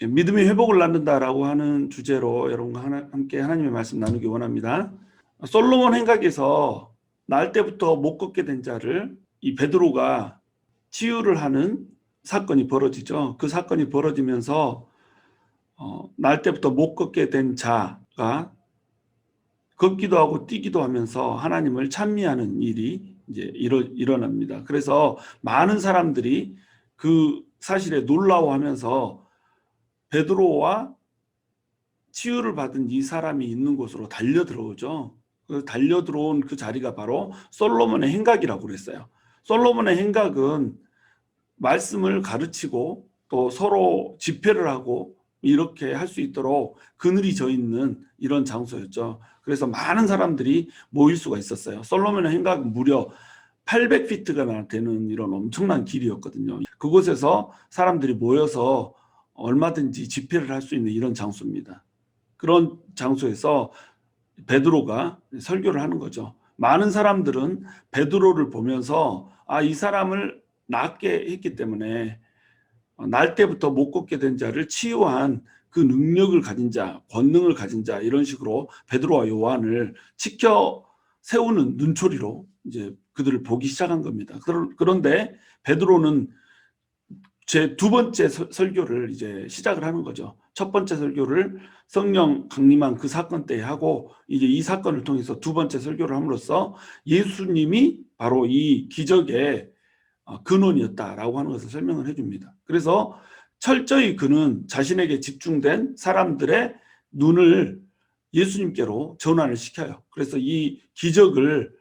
믿음의 회복을 낳는다라고 하는 주제로 여러분과 함께 하나님의 말씀 나누기 원합니다. 솔로몬 행각에서 날 때부터 못 걷게 된 자를 이 베드로가 치유를 하는 사건이 벌어지죠. 그 사건이 벌어지면서 날 때부터 못 걷게 된 자가 걷기도 하고 뛰기도 하면서 하나님을 찬미하는 일이 이제 일어납니다. 그래서 많은 사람들이 그 사실에 놀라워하면서 베드로와 치유를 받은 이 사람이 있는 곳으로 달려 들어오죠. 그 달려 들어온 그 자리가 바로 솔로몬의 행각이라고 그랬어요. 솔로몬의 행각은 말씀을 가르치고 또 서로 집회를 하고 이렇게 할 수 있도록 그늘이 져 있는 이런 장소였죠. 그래서 많은 사람들이 모일 수가 있었어요. 솔로몬의 행각은 무려 800피트가 되는 이런 엄청난 길이었거든요. 그곳에서 사람들이 모여서 얼마든지 집회를 할 수 있는 이런 장소입니다. 그런 장소에서 베드로가 설교를 하는 거죠. 많은 사람들은 베드로를 보면서 이 사람을 낫게 했기 때문에 날 때부터 못 걷게 된 자를 치유한 그 능력을 가진 자, 권능을 가진 자 이런 식으로 베드로와 요한을 지켜 세우는 눈초리로 이제 그들을 보기 시작한 겁니다. 그런데 베드로는 제 두 번째 설교를 이제 시작을 하는 거죠. 첫 번째 설교를 성령 강림한 그 사건 때 하고 이제 이 사건을 통해서 두 번째 설교를 함으로써 예수님이 바로 이 기적의 근원이었다라고 하는 것을 설명을 해줍니다. 그래서 철저히 그는 자신에게 집중된 사람들의 눈을 예수님께로 전환을 시켜요. 그래서 이 기적을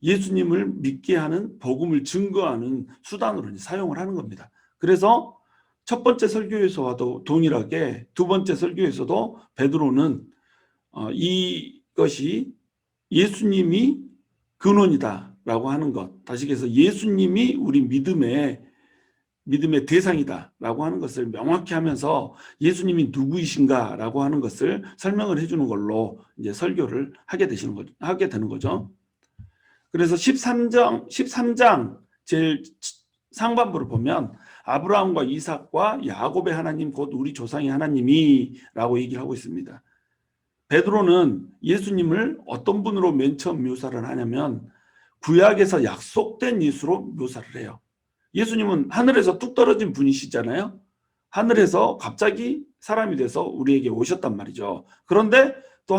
예수님을 믿게 하는 복음을 증거하는 수단으로 사용을 하는 겁니다. 그래서 첫 번째 설교에서와도 동일하게 두 번째 설교에서도 베드로는 이것이 예수님이 근원이다라고 하는 것, 다시 해서 예수님이 우리 믿음의 대상이다라고 하는 것을 명확히 하면서 예수님이 누구이신가라고 하는 것을 설명을 해주는 걸로 이제 설교를 하게 되는 거죠. 그래서 13장 제일 상반부를 보면 아브라함과 이삭과 야곱의 하나님 곧 우리 조상의 하나님이라고 얘기를 하고 있습니다. 베드로는 예수님을 어떤 분으로 맨 처음 묘사를 하냐면 구약에서 약속된 예수로 묘사를 해요. 예수님은 하늘에서 뚝 떨어진 분이시잖아요. 하늘에서 갑자기 사람이 돼서 우리에게 오셨단 말이죠. 그런데 또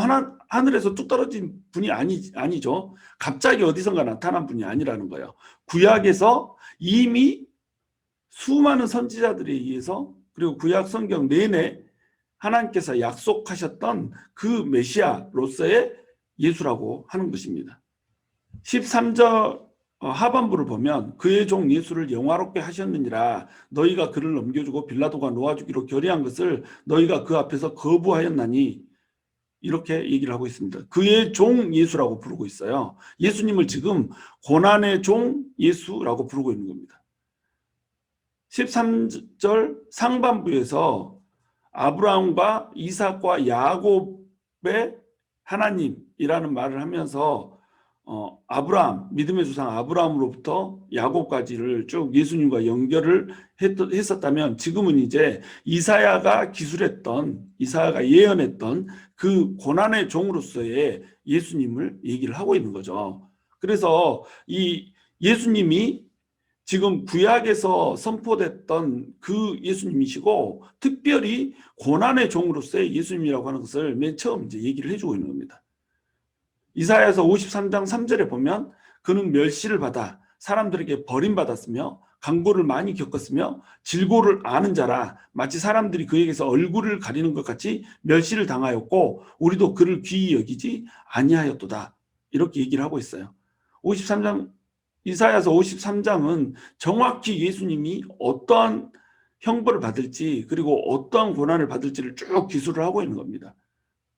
하늘에서 뚝 떨어진 분이 아니죠. 갑자기 어디선가 나타난 분이 아니라는 거예요. 구약에서 이미 수많은 선지자들에 의해서 그리고 구약 성경 내내 하나님께서 약속하셨던 그 메시아로서의 예수라고 하는 것입니다. 13절 하반부를 보면 그의 종 예수를 영화롭게 하셨느니라 너희가 그를 넘겨주고 빌라도가 놓아주기로 결의한 것을 너희가 그 앞에서 거부하였나니 이렇게 얘기를 하고 있습니다. 그의 종 예수라고 부르고 있어요. 예수님을 지금 고난의 종 예수라고 부르고 있는 겁니다. 13절 상반부에서 아브라함과 이삭과 야곱의 하나님이라는 말을 하면서 아브라함, 믿음의 조상 아브라함으로부터 야곱까지를 쭉 예수님과 연결을 했었다면 지금은 이제 이사야가 예언했던 그 고난의 종으로서의 예수님을 얘기를 하고 있는 거죠. 그래서 이 예수님이 지금 구약에서 선포됐던 그 예수님이시고 특별히 고난의 종으로서의 예수님이라고 하는 것을 맨 처음 이제 얘기를 해주고 있는 겁니다. 이사야서 53장 3절에 보면 그는 멸시를 받아 사람들에게 버림받았으며 강고를 많이 겪었으며 질고를 아는 자라 마치 사람들이 그에게서 얼굴을 가리는 것 같이 멸시를 당하였고 우리도 그를 귀히 여기지 아니하였도다. 이렇게 얘기를 하고 있어요. 이사야서 53장은 정확히 예수님이 어떠한 형벌을 받을지 그리고 어떠한 고난을 받을지를 쭉 기술을 하고 있는 겁니다.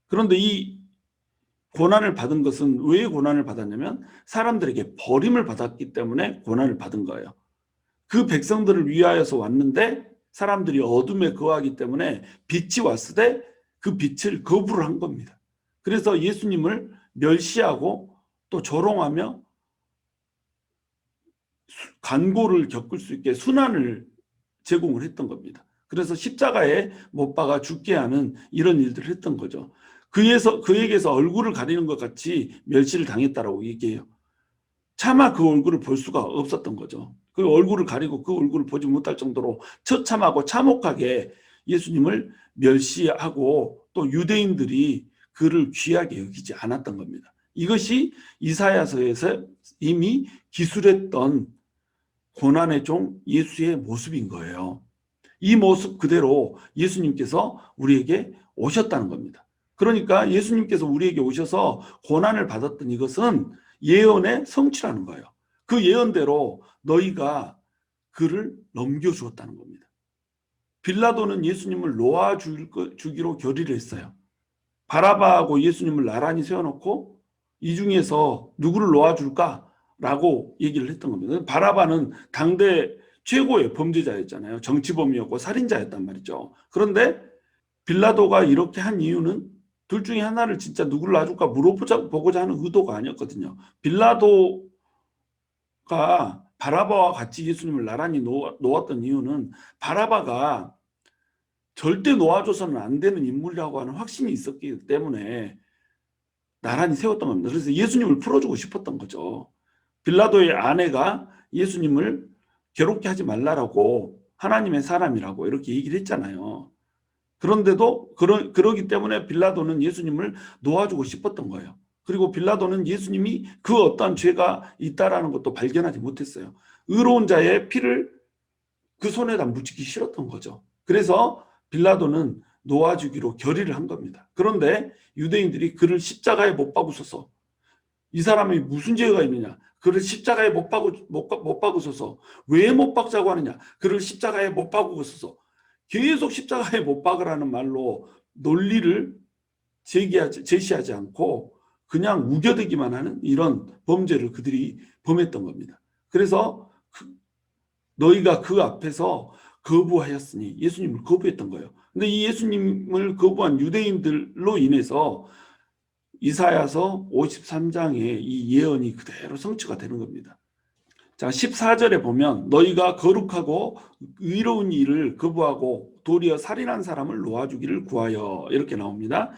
그런데 이 고난을 받은 것은 왜 고난을 받았냐면 사람들에게 버림을 받았기 때문에 고난을 받은 거예요. 그 백성들을 위하여서 왔는데 사람들이 어둠에 거하기 때문에 빛이 왔을 때 그 빛을 거부를 한 겁니다. 그래서 예수님을 멸시하고 또 조롱하며 간고를 겪을 수 있게 순환을 제공을 했던 겁니다. 그래서 십자가에 못 박아 죽게 하는 이런 일들을 했던 거죠. 그에게서 얼굴을 가리는 것 같이 멸시를 당했다라고 얘기해요. 차마 그 얼굴을 볼 수가 없었던 거죠. 그 얼굴을 가리고 그 얼굴을 보지 못할 정도로 처참하고 참혹하게 예수님을 멸시하고 또 유대인들이 그를 귀하게 여기지 않았던 겁니다. 이것이 이사야서에서 이미 기술했던 고난의 종 예수의 모습인 거예요. 이 모습 그대로 예수님께서 우리에게 오셨다는 겁니다. 그러니까 예수님께서 우리에게 오셔서 고난을 받았던 이것은 예언의 성취라는 거예요. 그 예언대로 너희가 그를 넘겨주었다는 겁니다. 빌라도는 예수님을 놓아주기로 결의를 했어요. 바라바하고 예수님을 나란히 세워놓고 이 중에서 누구를 놓아줄까라고 얘기를 했던 겁니다. 바라바는 당대 최고의 범죄자였잖아요. 정치범이었고 살인자였단 말이죠. 그런데 빌라도가 이렇게 한 이유는 둘 중에 하나를 진짜 누구를 놔줄까 물어보고자 하는 의도가 아니었거든요. 빌라도가 바라바와 같이 예수님을 나란히 놓았던 이유는 바라바가 절대 놓아줘서는 안 되는 인물이라고 하는 확신이 있었기 때문에 나란히 세웠던 겁니다. 그래서 예수님을 풀어주고 싶었던 거죠. 빌라도의 아내가 예수님을 괴롭게 하지 말라라고 하나님의 사람이라고 이렇게 얘기를 했잖아요. 그런데도 그러기 때문에 빌라도는 예수님을 놓아주고 싶었던 거예요. 그리고 빌라도는 예수님이 그 어떠한 죄가 있다라는 것도 발견하지 못했어요. 의로운 자의 피를 그 손에다 묻히기 싫었던 거죠. 그래서 빌라도는 놓아주기로 결의를 한 겁니다. 그런데 유대인들이 그를 십자가에 못 박으소서. 이 사람이 무슨 죄가 있느냐? 그를 십자가에 못 박으소서. 왜 못 박자고 하느냐? 그를 십자가에 못 박으소서. 계속 십자가에 못 박으라는 말로 논리를 제시하지 않고 그냥 우겨대기만 하는 이런 범죄를 그들이 범했던 겁니다. 그래서 너희가 그 앞에서 거부하였으니 예수님을 거부했던 거예요. 근데 이 예수님을 거부한 유대인들로 인해서 이사야서 53장의 이 예언이 그대로 성취가 되는 겁니다. 자, 14절에 보면 너희가 거룩하고 의로운 일을 거부하고 도리어 살인한 사람을 놓아주기를 구하여 이렇게 나옵니다.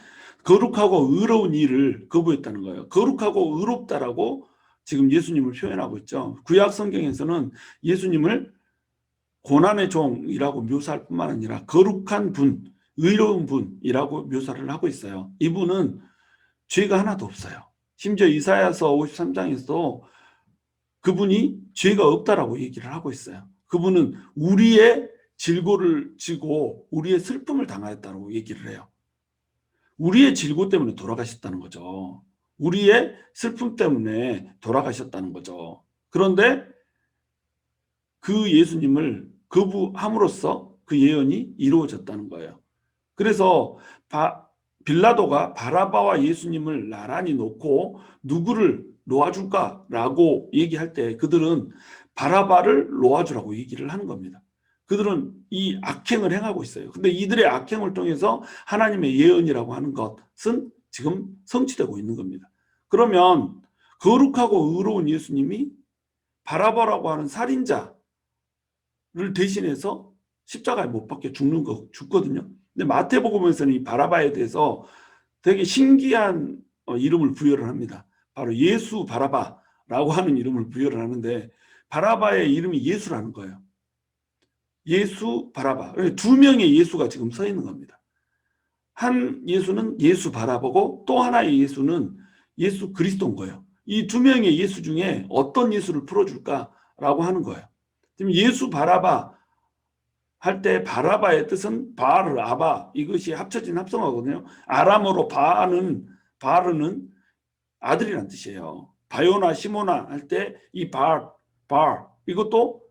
거룩하고 의로운 일을 거부했다는 거예요. 거룩하고 의롭다라고 지금 예수님을 표현하고 있죠. 구약 성경에서는 예수님을 고난의 종이라고 묘사할 뿐만 아니라 거룩한 분, 의로운 분이라고 묘사를 하고 있어요. 이분은 죄가 하나도 없어요. 심지어 이사야서 53장에서도 그분이 죄가 없다라고 얘기를 하고 있어요. 그분은 우리의 질고를 지고 우리의 슬픔을 당하였다고 얘기를 해요. 우리의 질고 때문에 돌아가셨다는 거죠. 우리의 슬픔 때문에 돌아가셨다는 거죠. 그런데 그 예수님을 거부함으로써 그 예언이 이루어졌다는 거예요. 그래서 빌라도가 바라바와 예수님을 나란히 놓고 누구를 놓아줄까라고 얘기할 때 그들은 바라바를 놓아주라고 얘기를 하는 겁니다. 그들은 이 악행을 행하고 있어요. 근데 이들의 악행을 통해서 하나님의 예언이라고 하는 것은 지금 성취되고 있는 겁니다. 그러면 거룩하고 의로운 예수님이 바라바라고 하는 살인자를 대신해서 십자가에 못 박혀 죽거든요. 근데 마태복음에서는 이 바라바에 대해서 되게 신기한 이름을 부여를 합니다. 바로 예수 바라바라고 하는 이름을 부여를 하는데 바라바의 이름이 예수라는 거예요. 예수 바라바. 두 명의 예수가 지금 서 있는 겁니다. 한 예수는 예수 바라바고 또 하나의 예수는 예수 그리스도인 거예요. 이 두 명의 예수 중에 어떤 예수를 풀어줄까라고 하는 거예요. 지금 예수 바라바 할 때 바라바의 뜻은 바르아바, 이것이 합쳐진 합성어거든요. 아람어로 바르는 아들이란 뜻이에요. 바요나 시모나 할 때 이 이것도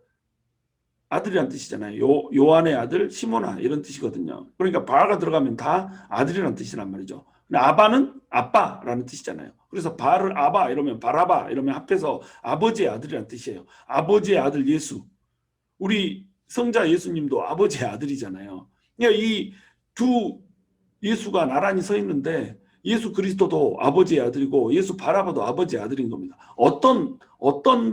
아들이란 뜻이잖아요. 요한의 아들 시모나 이런 뜻이거든요. 그러니까 바가 들어가면 다 아들이란 뜻이란 말이죠. 근데 아바는 아빠라는 뜻이잖아요. 그래서 바를 아바 이러면 바라바 이러면 합해서 아버지의 아들이란 뜻이에요. 아버지의 아들 예수. 우리 성자 예수님도 아버지의 아들이잖아요. 그러니까 이 두 예수가 나란히 서 있는데 예수 그리스도도 아버지의 아들이고 예수 바라바도 아버지의 아들인 겁니다. 어떤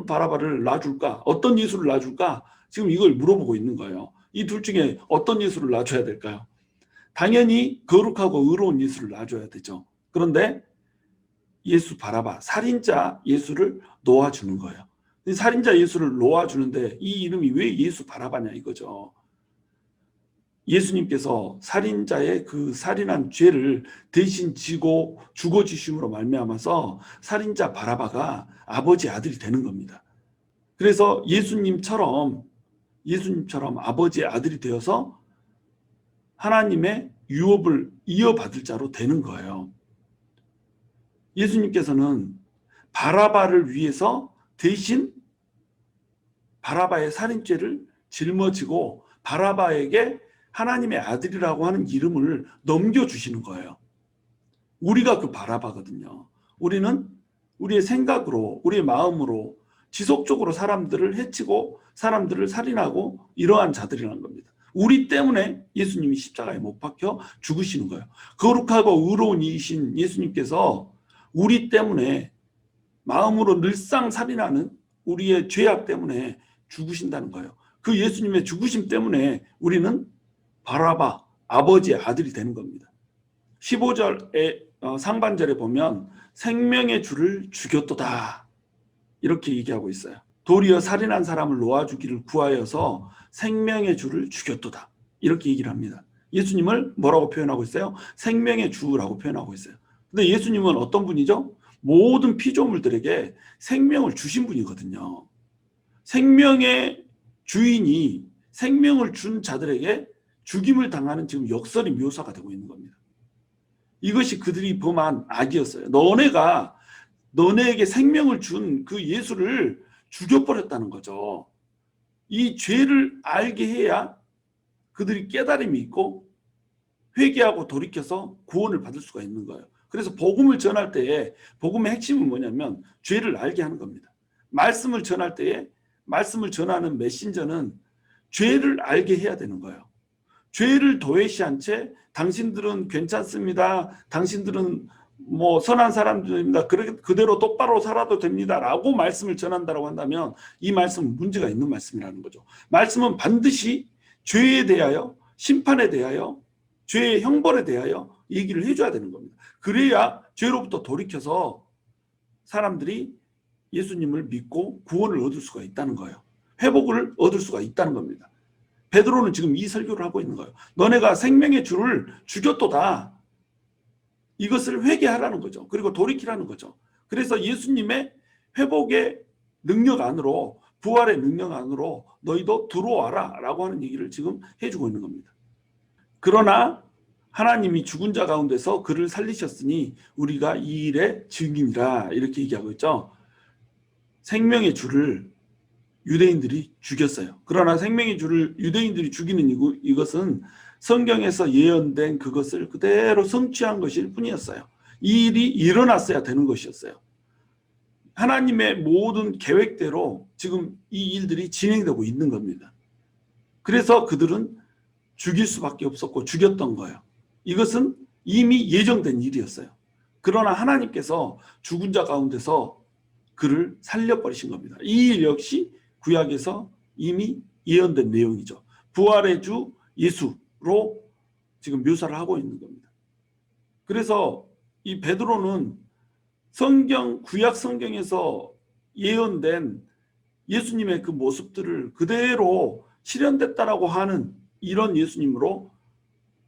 바라바를 놔줄까? 어떤 예수를 놔줄까? 지금 이걸 물어보고 있는 거예요. 이 둘 중에 어떤 예수를 놔줘야 될까요? 당연히 거룩하고 의로운 예수를 놔줘야 되죠. 그런데 예수 바라바, 살인자 예수를 놓아주는 거예요. 살인자 예수를 놓아주는데 이 이름이 왜 예수 바라바냐 이거죠. 예수님께서 살인자의 그 살인한 죄를 대신 지고 죽어주심으로 말미암아서 살인자 바라바가 아버지 아들이 되는 겁니다. 그래서 예수님처럼 아버지의 아들이 되어서 하나님의 유업을 이어받을 자로 되는 거예요. 예수님께서는 바라바를 위해서 대신 바라바의 살인죄를 짊어지고 바라바에게 하나님의 아들이라고 하는 이름을 넘겨주시는 거예요. 우리가 그 바라바거든요. 우리는 우리의 생각으로, 우리의 마음으로 지속적으로 사람들을 해치고 사람들을 살인하고 이러한 자들이라는 겁니다. 우리 때문에 예수님이 십자가에 못 박혀 죽으시는 거예요. 거룩하고 의로운 이신 예수님께서 우리 때문에 마음으로 늘상 살인하는 우리의 죄악 때문에 죽으신다는 거예요. 그 예수님의 죽으심 때문에 우리는 바라바, 아버지의 아들이 되는 겁니다. 15절의 상반절에 보면 생명의 주를 죽였도다 이렇게 얘기하고 있어요. 도리어 살인한 사람을 놓아주기를 구하여서 생명의 주를 죽였도다 이렇게 얘기를 합니다. 예수님을 뭐라고 표현하고 있어요? 생명의 주라고 표현하고 있어요. 근데 예수님은 어떤 분이죠? 모든 피조물들에게 생명을 주신 분이거든요. 생명의 주인이 생명을 준 자들에게 죽임을 당하는 지금 역설이 묘사가 되고 있는 겁니다. 이것이 그들이 범한 악이었어요. 너네에게 생명을 준 그 예수를 죽여버렸다는 거죠. 이 죄를 알게 해야 그들이 깨달음이 있고 회개하고 돌이켜서 구원을 받을 수가 있는 거예요. 그래서 복음을 전할 때에 복음의 핵심은 뭐냐면 죄를 알게 하는 겁니다. 말씀을 전할 때에 말씀을 전하는 메신저는 죄를 알게 해야 되는 거예요. 죄를 도외시한 채 당신들은 괜찮습니다. 당신들은 뭐 선한 사람들입니다. 그대로 똑바로 살아도 됩니다. 라고 말씀을 전한다고 한다면 이 말씀은 문제가 있는 말씀이라는 거죠. 말씀은 반드시 죄에 대하여 심판에 대하여 죄의 형벌에 대하여 얘기를 해줘야 되는 겁니다. 그래야 죄로부터 돌이켜서 사람들이 예수님을 믿고 구원을 얻을 수가 있다는 거예요. 회복을 얻을 수가 있다는 겁니다. 베드로는 지금 이 설교를 하고 있는 거예요. 너네가 생명의 주를 죽였도다. 이것을 회개하라는 거죠. 그리고 돌이키라는 거죠. 그래서 예수님의 회복의 능력 안으로 부활의 능력 안으로 너희도 들어와라 라고 하는 얘기를 지금 해주고 있는 겁니다. 그러나 하나님이 죽은 자 가운데서 그를 살리셨으니 우리가 이 일의 증인이라 이렇게 얘기하고 있죠. 생명의 주를 유대인들이 죽였어요. 그러나 생명의 주를 유대인들이 죽이는 이것은 성경에서 예언된 그것을 그대로 성취한 것일 뿐이었어요. 이 일이 일어났어야 되는 것이었어요. 하나님의 모든 계획대로 지금 이 일들이 진행되고 있는 겁니다. 그래서 그들은 죽일 수밖에 없었고 죽였던 거예요. 이것은 이미 예정된 일이었어요. 그러나 하나님께서 죽은 자 가운데서 그를 살려버리신 겁니다. 이 일 역시 구약에서 이미 예언된 내용이죠. 부활의 주 예수로 지금 묘사를 하고 있는 겁니다. 그래서 이 베드로는 구약 성경에서 예언된 예수님의 그 모습들을 그대로 실현됐다라고 하는 이런 예수님으로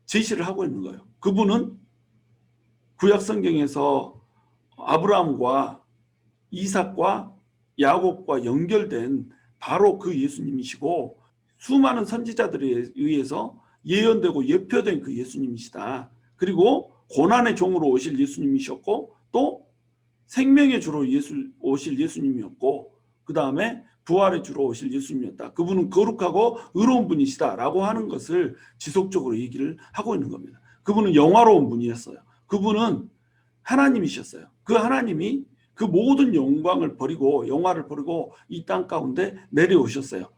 제시를 하고 있는 거예요. 그분은 구약 성경에서 아브라함과 이삭과 야곱과 연결된 바로 그 예수님이시고 수많은 선지자들에 의해서 예언되고 예표된 그 예수님이시다. 그리고 고난의 종으로 오실 예수님이셨고 또 생명의 주로 오실 예수님이었고 그 다음에 부활의 주로 오실 예수님이었다. 그분은 거룩하고 의로운 분이시다라고 하는 것을 지속적으로 얘기를 하고 있는 겁니다. 그분은 영화로운 분이었어요. 그분은 하나님이셨어요. 그 하나님이 그 모든 영광을 버리고 영화를 버리고 이 땅 가운데 내려오셨어요.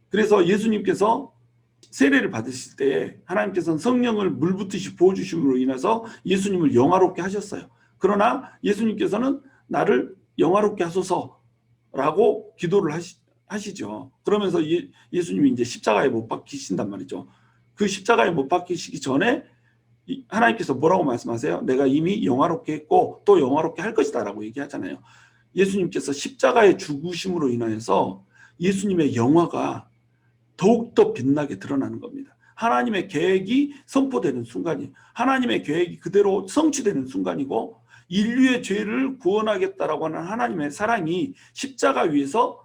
그래서 예수님께서 세례를 받으실 때 하나님께서는 성령을 물붓듯이 부어주심으로 인해서 예수님을 영화롭게 하셨어요. 그러나 예수님께서는 나를 영화롭게 하소서라고 기도를 하시죠. 그러면서 예수님이 이제 십자가에 못 박히신단 말이죠. 그 십자가에 못 박히시기 전에 하나님께서 뭐라고 말씀하세요? 내가 이미 영화롭게 했고 또 영화롭게 할 것이다 라고 얘기하잖아요. 예수님께서 십자가의 죽으심으로 인하여서 예수님의 영화가 더욱더 빛나게 드러나는 겁니다. 하나님의 계획이 선포되는 순간이, 하나님의 계획이 그대로 성취되는 순간이고, 인류의 죄를 구원하겠다라고 하는 하나님의 사랑이 십자가 위에서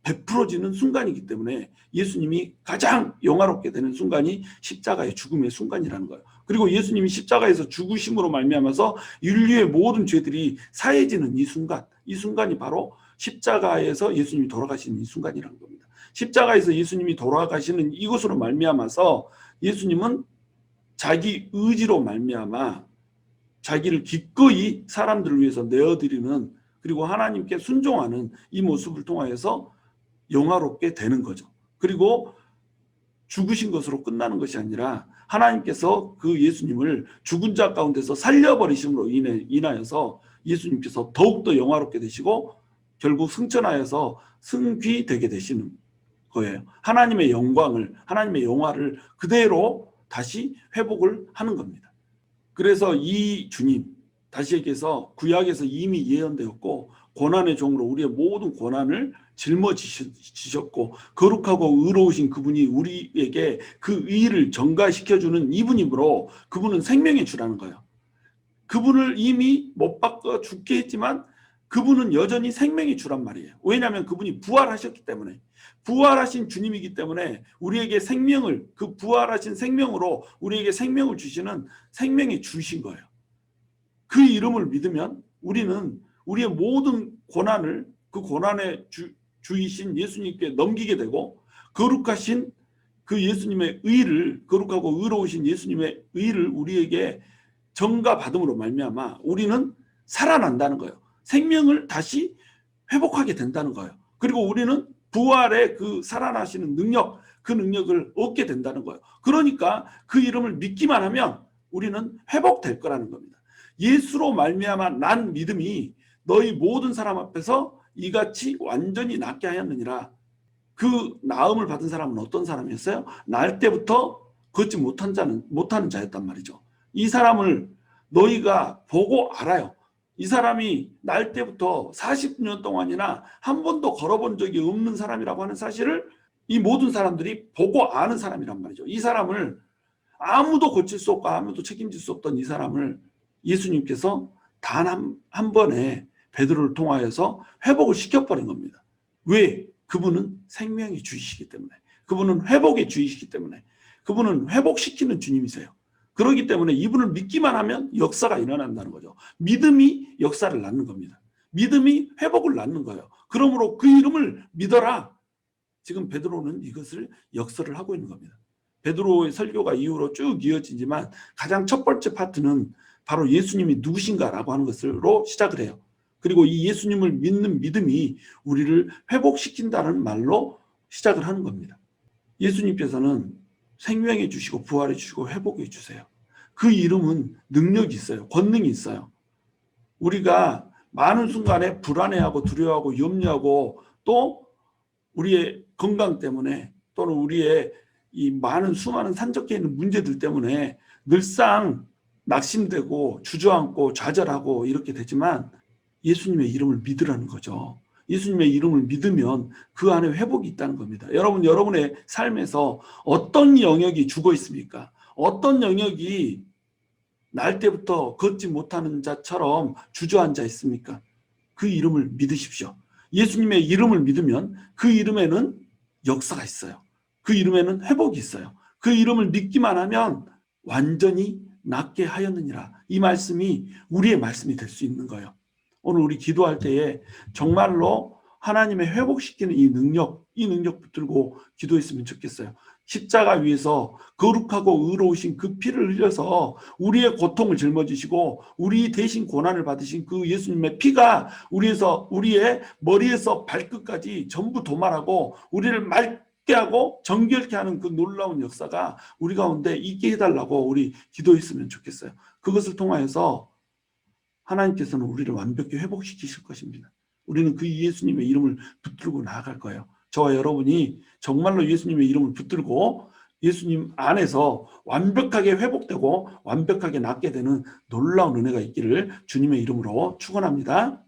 베풀어지는 순간이기 때문에 예수님이 가장 영화롭게 되는 순간이 십자가의 죽음의 순간이라는 거예요. 그리고 예수님이 십자가에서 죽으심으로 말미암아서 인류의 모든 죄들이 사해지는 이 순간, 이 순간이 바로 십자가에서 예수님이 돌아가시는 이 순간이라는 겁니다. 십자가에서 예수님이 돌아가시는 이것으로 말미암아서 예수님은 자기 의지로 말미암아 자기를 기꺼이 사람들을 위해서 내어드리는, 그리고 하나님께 순종하는 이 모습을 통하여서 영화롭게 되는 거죠. 그리고 죽으신 것으로 끝나는 것이 아니라 하나님께서 그 예수님을 죽은 자 가운데서 살려버리심으로 인하여서 예수님께서 더욱더 영화롭게 되시고 결국 승천하여서 승귀되게 되시는 거예요. 하나님의 영광을, 하나님의 영화를 그대로 다시 회복을 하는 겁니다. 그래서 이 주님, 다시 얘기해서 구약에서 이미 예언되었고 고난의 종으로 우리의 모든 고난을 짊어지셨고 거룩하고 의로우신 그분이 우리에게 그 의를 전가시켜주는 이분이므로 그분은 생명의 주라는 거예요. 그분을 이미 못 박아 죽게 했지만 그분은 여전히 생명의 주란 말이에요. 왜냐하면 그분이 부활하셨기 때문에, 부활하신 주님이기 때문에 우리에게 생명을, 그 부활하신 생명으로 우리에게 생명을 주시는 생명의 주신 거예요. 그 이름을 믿으면 우리는 우리의 모든 고난을 그 고난의 주이신 예수님께 넘기게 되고, 거룩하신 그 예수님의 의를, 거룩하고 의로우신 예수님의 의를 우리에게 전가받음으로 말미암아 우리는 살아난다는 거예요. 생명을 다시 회복하게 된다는 거예요. 그리고 우리는 부활의 그 살아나시는 능력, 그 능력을 얻게 된다는 거예요. 그러니까 그 이름을 믿기만 하면 우리는 회복될 거라는 겁니다. 예수로 말미암아 난 믿음이 너희 모든 사람 앞에서 이같이 완전히 낫게 하였느니라. 그 나음을 받은 사람은 어떤 사람이었어요? 날 때부터 걷지 못하는 자였단 말이죠. 이 사람을 너희가 보고 알아요. 이 사람이 날 때부터 40년 동안이나 한 번도 걸어본 적이 없는 사람이라고 하는 사실을 이 모든 사람들이 보고 아는 사람이란 말이죠. 이 사람을 아무도 고칠 수 없고 아무도 책임질 수 없던 이 사람을 예수님께서 단 한 번에 베드로를 통하여서 회복을 시켜버린 겁니다. 왜? 그분은 생명의 주이시기 때문에, 그분은 회복의 주이시기 때문에, 그분은 회복시키는 주님이세요. 그렇기 때문에 이분을 믿기만 하면 역사가 일어난다는 거죠. 믿음이 역사를 낳는 겁니다. 믿음이 회복을 낳는 거예요. 그러므로 그 이름을 믿어라. 지금 베드로는 이것을 역설을 하고 있는 겁니다. 베드로의 설교가 이후로 쭉 이어지지만 가장 첫 번째 파트는 바로 예수님이 누구신가라고 하는 것으로 시작을 해요. 그리고 이 예수님을 믿는 믿음이 우리를 회복시킨다는 말로 시작을 하는 겁니다. 예수님께서는 생명해 주시고 부활해 주시고 회복해 주세요. 그 이름은 능력이 있어요. 권능이 있어요. 우리가 많은 순간에 불안해하고 두려워하고 염려하고 또 우리의 건강 때문에 또는 우리의 이 많은 수많은 산적해 있는 문제들 때문에 늘상 낙심되고 주저앉고 좌절하고 이렇게 되지만 예수님의 이름을 믿으라는 거죠. 예수님의 이름을 믿으면 그 안에 회복이 있다는 겁니다. 여러분, 여러분의 삶에서 어떤 영역이 죽어 있습니까? 어떤 영역이 날 때부터 걷지 못하는 자처럼 주저앉아 있습니까? 그 이름을 믿으십시오. 예수님의 이름을 믿으면 그 이름에는 역사가 있어요. 그 이름에는 회복이 있어요. 그 이름을 믿기만 하면 완전히 낫게 하였느니라. 이 말씀이 우리의 말씀이 될 수 있는 거예요. 오늘 우리 기도할 때에 정말로 하나님의 회복시키는 이 능력 붙들고 기도했으면 좋겠어요. 십자가 위에서 거룩하고 의로우신 그 피를 흘려서 우리의 고통을 짊어지시고 우리 대신 고난을 받으신 그 예수님의 피가 우리의 머리에서 발끝까지 전부 도말하고 우리를 맑게 하고 정결케 하는 그 놀라운 역사가 우리 가운데 있게 해달라고 우리 기도했으면 좋겠어요. 그것을 통하여서 하나님께서는 우리를 완벽히 회복시키실 것입니다. 우리는 그 예수님의 이름을 붙들고 나아갈 거예요. 저와 여러분이 정말로 예수님의 이름을 붙들고 예수님 안에서 완벽하게 회복되고 완벽하게 낫게 되는 놀라운 은혜가 있기를 주님의 이름으로 축원합니다.